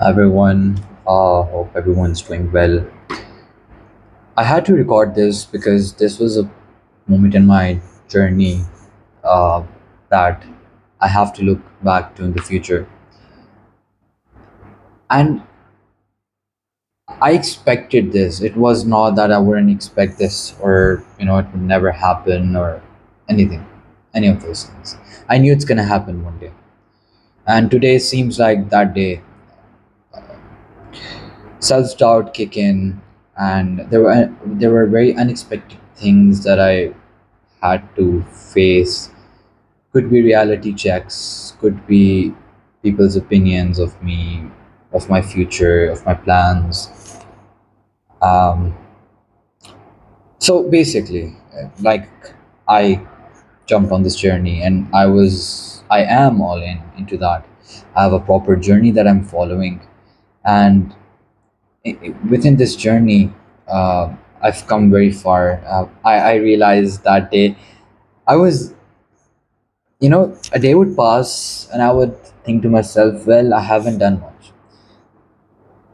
Everyone. Hope everyone's doing well. I had to record this because this was a moment in my journey uh, that I have to look back to in the future. And I expected this. It was not that I wouldn't expect this or, it would never happen or anything, any of those things. I knew it's going to happen one day. And today seems like that day. Self doubt kick in, and there were very unexpected things that I had to face. Could be reality checks, could be people's opinions of me, of my future, of my plans. Um, so basically, like I jumped on this journey, and I am all in into that. I have a proper journey that I'm following, and within this journey, I've come very far. I realized that day I was, a day would pass and I would think to myself, well, I haven't done much.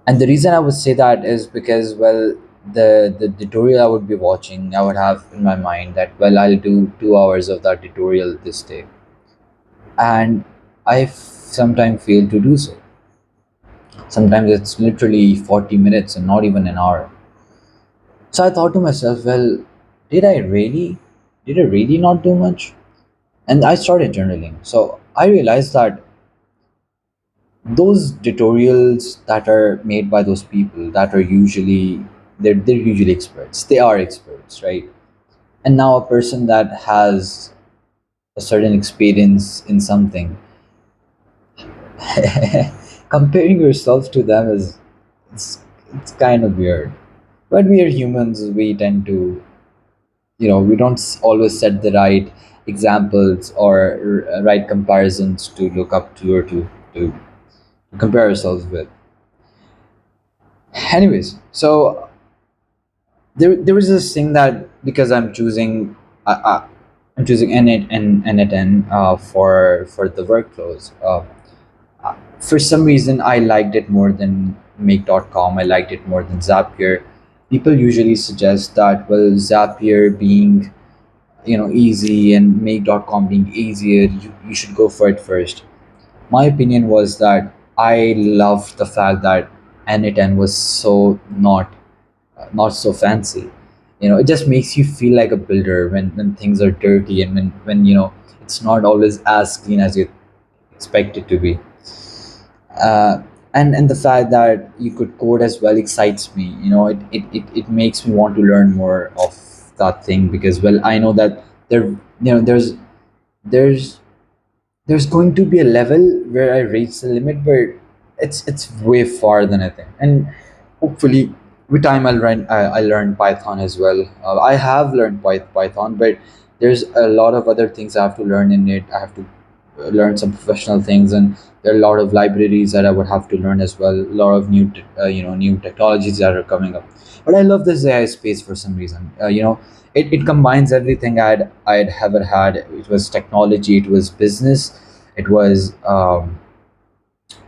And the reason I would say that is because, well, the tutorial I would be watching, I would have in my mind that, well, I'll do 2 hours of that tutorial this day. And I sometimes fail to do so. Sometimes it's literally 40 minutes and not even an hour. So I thought to myself, well, did I really, did I really not do much? And I started journaling. So I realized that those tutorials that are made by those people that are usually, they're usually experts. They are experts, right? And now a person that has a certain experience in something, comparing yourself to them is it's it's kind of weird. But we are humans. We tend to, we don't always set the right examples or right comparisons to look up to or to compare ourselves with. Anyways, so there was this thing that because I'm choosing N8 and N8N for the workflows. For some reason, I liked it more than Make.com. I liked it more than Zapier. People usually suggest that, well, Zapier being, easy and Make.com being easier, you should go for it first. My opinion was that I loved the fact that N8N was so not so fancy. It just makes you feel like a builder when things are dirty, and when it's not always as clean as you expect it to be. uh, and the fact that you could code as well excites me. It makes me want to learn more of that thing, because, well, I know that there's there's going to be a level where I reach the limit where it's way far than I think. And hopefully with time I learn Python as well. I have learned Python, but there's a lot of other things I have to learn in it. I have to learn some professional things, and there are a lot of libraries that I would have to learn as well. A lot of new technologies that are coming up. But I love this AI space for some reason. It combines everything I'd ever had. It was technology, it was business, it was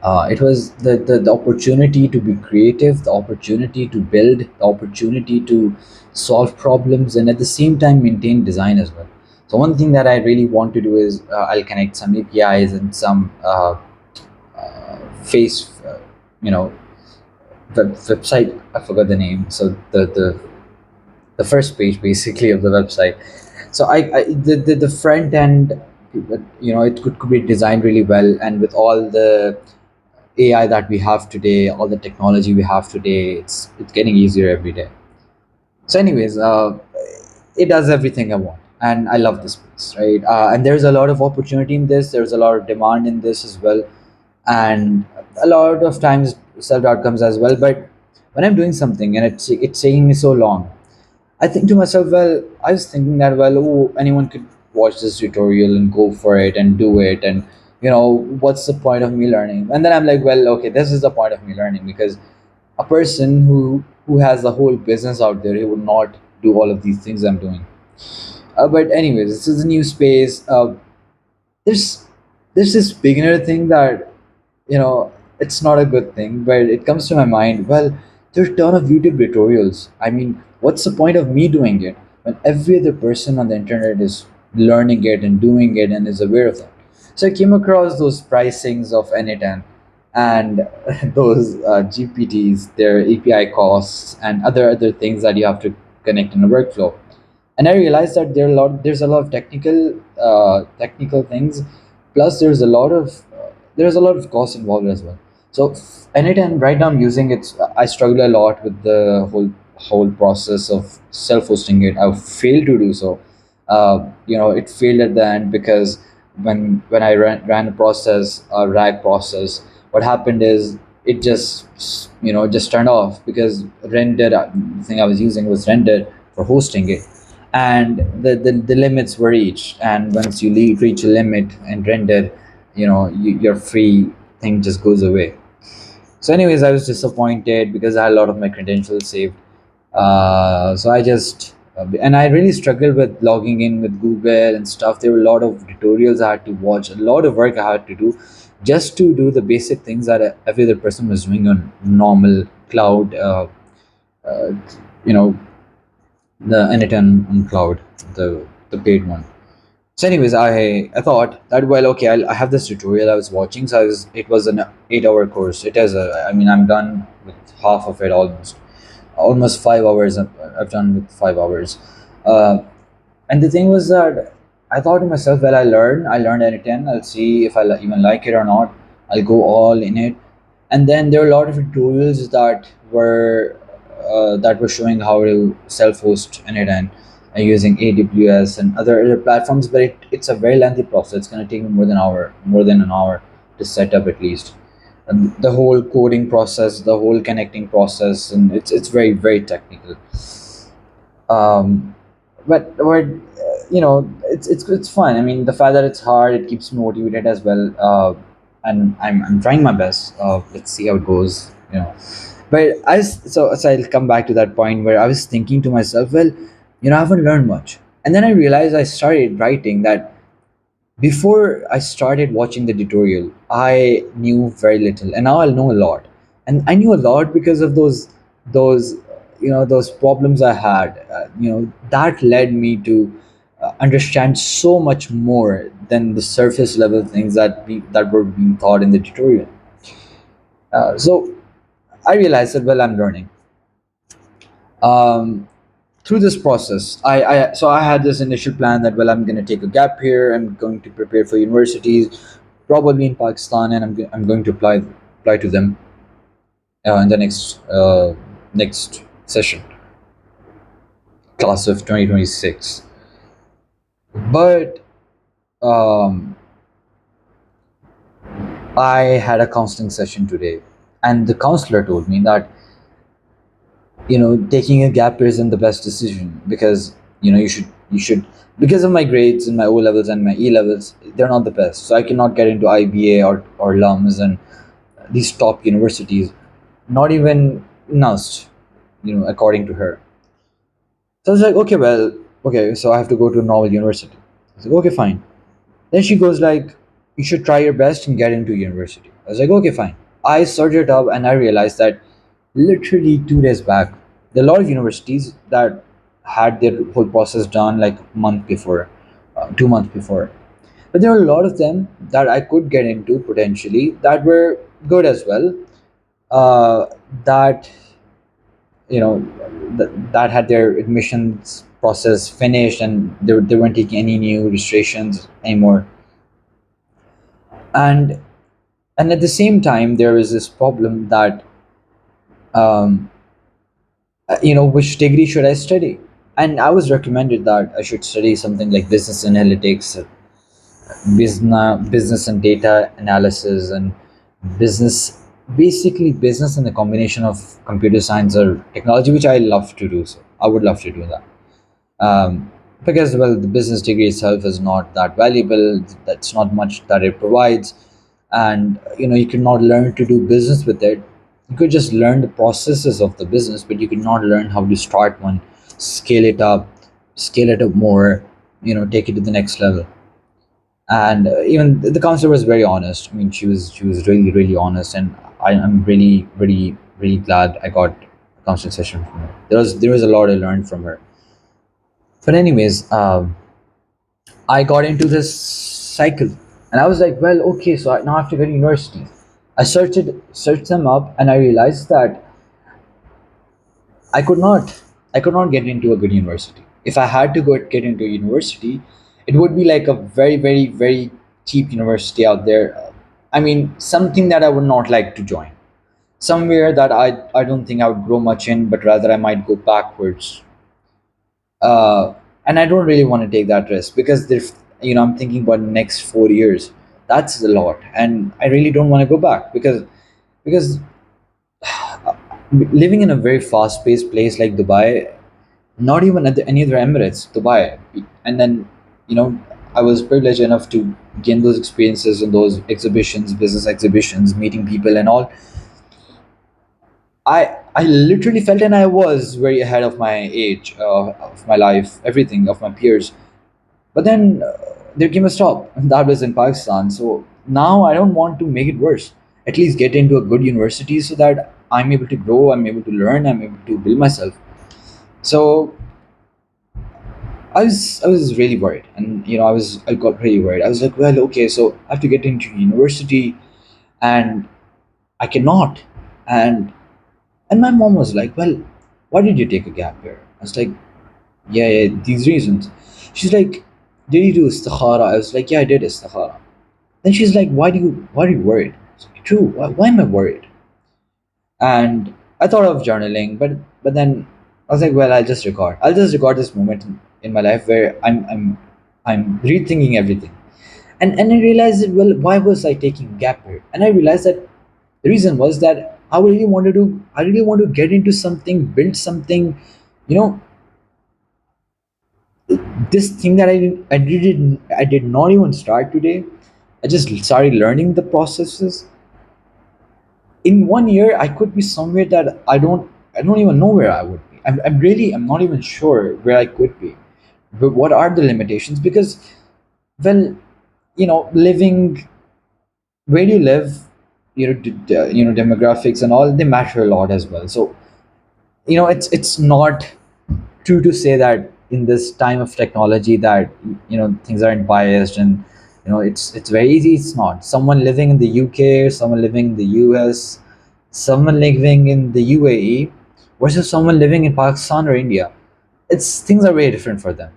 the opportunity to be creative, the opportunity to build, the opportunity to solve problems, and at the same time maintain design as well. So one thing that I really want to do is, I'll connect some APIs and some face, you know, website. I forgot the name. So the first page basically of the website. So the front end, it could be designed really well, and with all the AI that we have today, all the technology we have today, it's getting easier every day. So, anyways, it does everything I want, and I love this space, right? And there's a lot of opportunity in this. There's a lot of demand in this as well, and a lot of times self doubt comes as well. But when I'm doing something and it's taking me so long, I think to myself, well, I was thinking that, well, oh, anyone could watch this tutorial and go for it and do it. And, what's the point of me learning? And then I'm like, well, okay, this is the point of me learning, because a person who has the whole business out there, he would not do all of these things I'm doing. But anyways, this is a new space. There's there's this beginner thing that, you know it's not a good thing, but it comes to my mind. Well, there's a ton of YouTube tutorials. I mean, what's the point of me doing it when every other person on the internet is learning it and doing it and is aware of that? So I came across those pricings of N8N and those GPTs, their API costs, and other things that you have to connect in a workflow. And I realized that there's a lot of technical things, plus there's a lot of cost involved as well. So anytime right now I'm using it, I struggle a lot with the whole process of self-hosting it. I failed to do so. It failed at the end because when I ran a process, a RAG process, what happened is it just turned off because render the thing I was using was rendered for hosting it, and the limits were reached, and once you reach a limit and render, your free thing just goes away. So anyways, I was disappointed because I had a lot of my credentials saved. So I just and I really struggled with logging in with Google and stuff. There were a lot of tutorials I had to watch, a lot of work I had to do just to do the basic things that every other person was doing on normal cloud. Uh, you know, the N8N on cloud, the paid one. So, anyways, I thought that, well, okay, I have this tutorial I was watching. So it was an 8-hour course. It has a, I mean, I'm done with half of it almost 5 hours. I've done with 5 hours. Uh, and the thing was that I thought to myself, well, I learned N10. I'll see if I even like it or not. I'll go all in it. And then there were a lot of tutorials that were showing how to self-host N10 using AWS and other platforms. But it's a very lengthy process. It's going to take me more than an hour to set up at least. And the whole coding process, the whole connecting process, and it's very technical. um, but it's fun. I mean, the fact that it's hard, it keeps me motivated as well. And I'm trying my best. Let's see how it goes. But so I'll come back to that point where I was thinking to myself, well, I haven't learned much, and then I realized I started writing that before I started watching the tutorial, I knew very little, and now I'll know a lot. And I knew a lot because of those those problems I had. That led me to understand so much more than the surface level things that were being taught in the tutorial. So I realized that, well, I'm learning. Um, Through this process, I had this initial plan that, well, I'm going to take a gap here. I'm going to prepare for universities, probably in Pakistan, and I'm going to apply to them in the next session, class of 2026. But um, I had a counseling session today, and the counselor told me that taking a gap year isn't the best decision because you should because of my grades and my O levels and my E levels, they're not the best. So I cannot get into IBA or LUMS and these top universities, not even NUST, according to her. So I was like, okay, well, okay, so I have to go to a normal university. I was like, okay, fine. Then she goes like, you should try your best and get into university. I was like, okay, fine. I searched it up and I realized that literally 2 days back, there are a lot of universities that had their whole process done like a month before, 2 months before. But there were a lot of them that I could get into potentially that were good as well. Uh, that that had their admissions process finished and they weren't taking any new registrations anymore. And and at the same time, there is this problem that um, which degree should I study? And I was recommended that I should study something like business analytics, business and data analysis, and business, basically business and the combination of computer science or technology, which I love to do. So I would love to do that. Because, well, the business degree itself is not that valuable. That's not much that it provides, and you cannot learn to do business with it. You could just learn the processes of the business, but you could not learn how to start one, scale it up, more, take it to the next level. And even the counselor was very honest. I mean, she was really honest, and I'm really, really, really glad I got a counseling session from her. There was a lot I learned from her. But anyways, I got into this cycle, and I was like, well, okay, so now I have to go to university. I searched them up, and I realized that I could not I could not get into a good university. If I had to get into a university, it would be like a very, very, very cheap university out there. I mean, something that I would not like to join. Somewhere that I don't think I would grow much in, but rather I might go backwards. And I don't really want to take that risk because there's, I'm thinking about the next 4 years. That's a lot, and I really don't want to go back because living in a very fast-paced place like Dubai, not even at any other Emirates, Dubai, and then you know I was privileged enough to gain those experiences in those exhibitions, business exhibitions, meeting people and all. I literally felt, and I was very ahead of my age, of my life, everything of my peers. But then there came a stop, and that was in Pakistan. So now I don't want to make it worse. At least get into a good university so that I'm able to grow, I'm able to learn, I'm able to build myself. So I was really worried, and I got really worried. I was like, well, okay, so I have to get into university, and I cannot. And and my mom was like, well, why did you take a gap year? I was like, yeah, yeah, these reasons. She's like, did you do istikhara? I was like, yeah, I did istikhara. Then she's like, why are you worried? I was like, true. Why am I worried? And I thought of journaling, but then I was like, well, I'll just record this moment in my life where I'm rethinking everything. And I realized that, well, why was I taking gap year? And I realized that the reason was that I really want to get into something, build something, you know, this thing that I did not even start today. I just started learning the processes. In 1 year I could be somewhere that I don't even know where I would be. I'm not even sure where I could be. But what are the limitations? Because, well, living where you live, demographics and all, they matter a lot as well. So it's not true to say that in this time of technology that things aren't biased, and it's very easy. It's not. Someone living in the UK, someone living in the US, someone living in the UAE versus someone living in Pakistan or India, it's things are very different for them,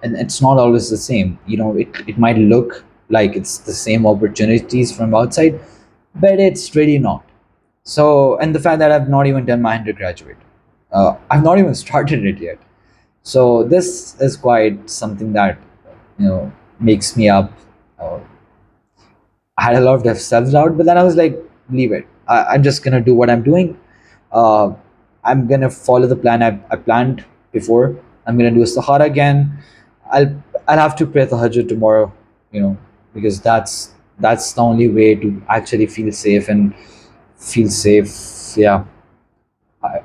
and it's not always the same. It might look like it's the same opportunities from outside, but it's really not. So, and the fact that I've not even done my undergraduate, I've not even started it yet. So this is quite something that makes me up. uh, I had a lot of self doubt, but then I was like, leave it. I'm just gonna do what I'm doing. uh, I'm gonna follow the plan I planned before. I'm gonna do a Sahara again. I'll have to pray Tahajjud tomorrow, you know, because that's the only way to actually feel safe and feel safe. Yeah,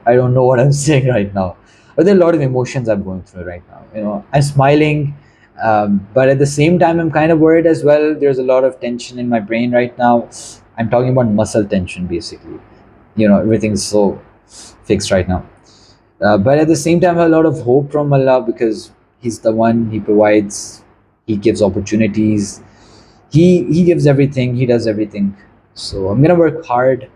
I don't know what I'm saying right now, but there are a lot of emotions I'm going through right now. I'm smiling, but at the same time, I'm kind of worried as well. There's a lot of tension in my brain right now. I'm talking about muscle tension, basically. Everything's so fixed right now. But at the same time, I have a lot of hope from Allah because He's the one. He provides, He gives opportunities, He gives everything, He does everything. So I'm gonna work hard,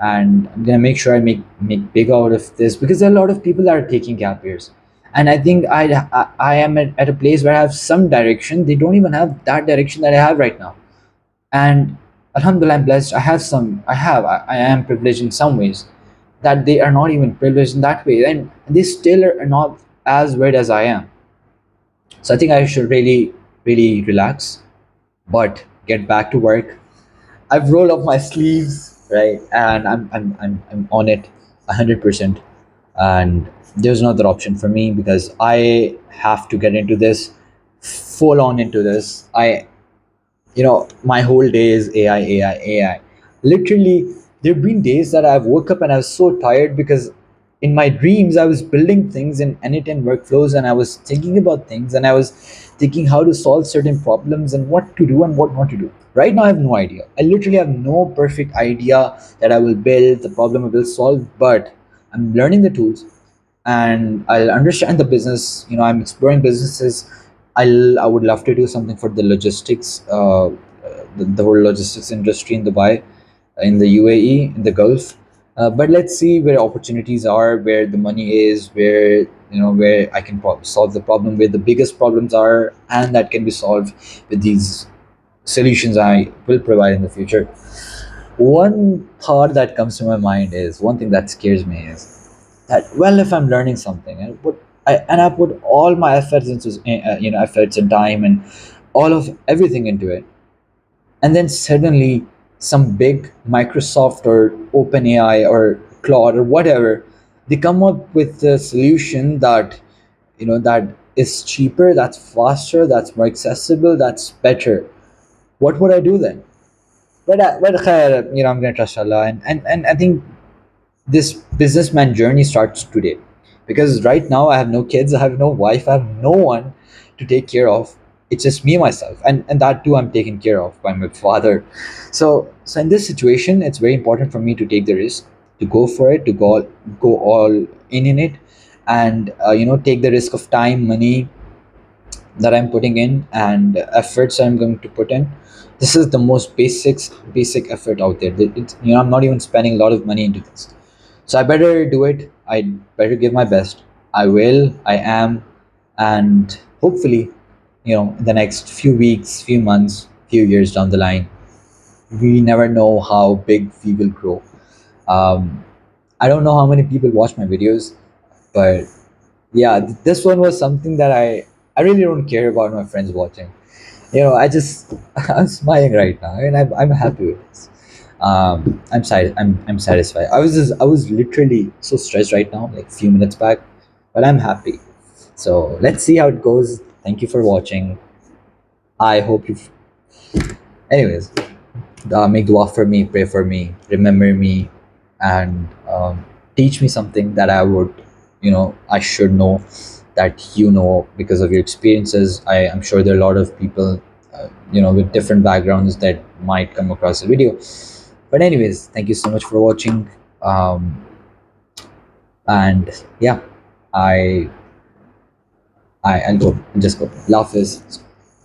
and I'm gonna make sure I make big out of this because there are a lot of people that are taking gap years, and I think I am at a place where I have some direction. They don't even have that direction that I have right now, and Alhamdulillah, I'm blessed. I am privileged in some ways that they are not even privileged in that way, and they still are not as weird as I am. So I think I should really, really relax, but get back to work. I've rolled up my sleeves, right, and I'm on it 100%. And there's no other option for me because I have to get into this, full on into this. My whole day is AI, AI, AI. Literally, there've been days that I've woke up and I was so tired because in my dreams I was building things in n8n workflows, and I was thinking about things, and I was thinking how to solve certain problems and what to do and what not to do. Right now I have no idea. I literally have no perfect idea that I will build, the problem I will solve, but I'm learning the tools and I'll understand the business. I'm exploring businesses. I would love to do something for the logistics, the whole logistics industry in Dubai, in the UAE, in the Gulf. But let's see where opportunities are, where the money is, where I can solve the problem, where the biggest problems are, and that can be solved with these solutions I will provide in the future. One thought that comes to my mind is one thing that scares me is that, well, if I'm learning something and I put all my efforts into efforts and time and all of everything into it, and then suddenly some big Microsoft or OpenAI or Claude or whatever, they come up with a solution that is cheaper, that's faster, that's more accessible, that's better. What would I do then? But khair, I'm gonna trust Allah, and I think this businessman journey starts today, because right now I have no kids, I have no wife, I have no one to take care of. It's just me, myself, and that too I'm taken care of by my father. So in this situation it's very important for me to take the risk, to go for it, to go all in it, and take the risk of time, money that I'm putting in, and efforts I'm going to put in. This is the most basic effort out there. I'm not even spending a lot of money into this, so I better do it. I better give my best. I will. I am, and hopefully, in the next few weeks, few months, few years down the line, we never know how big we will grow. Um, I don't know how many people watch my videos, but yeah, this one was something that I really don't care about my friends watching. I just I'm smiling right now, and I'm happy with this. I'm satisfied. I was literally so stressed right now, like a few minutes back, but I'm happy. So let's see how it goes. Thank you for watching. I hope you. Anyways, make dua for me, pray for me, remember me, and teach me something that I should know, that because of your experiences. I'm sure there are a lot of people, with different backgrounds that might come across the video. But anyways, thank you so much for watching. And yeah, I I'll just go. Love is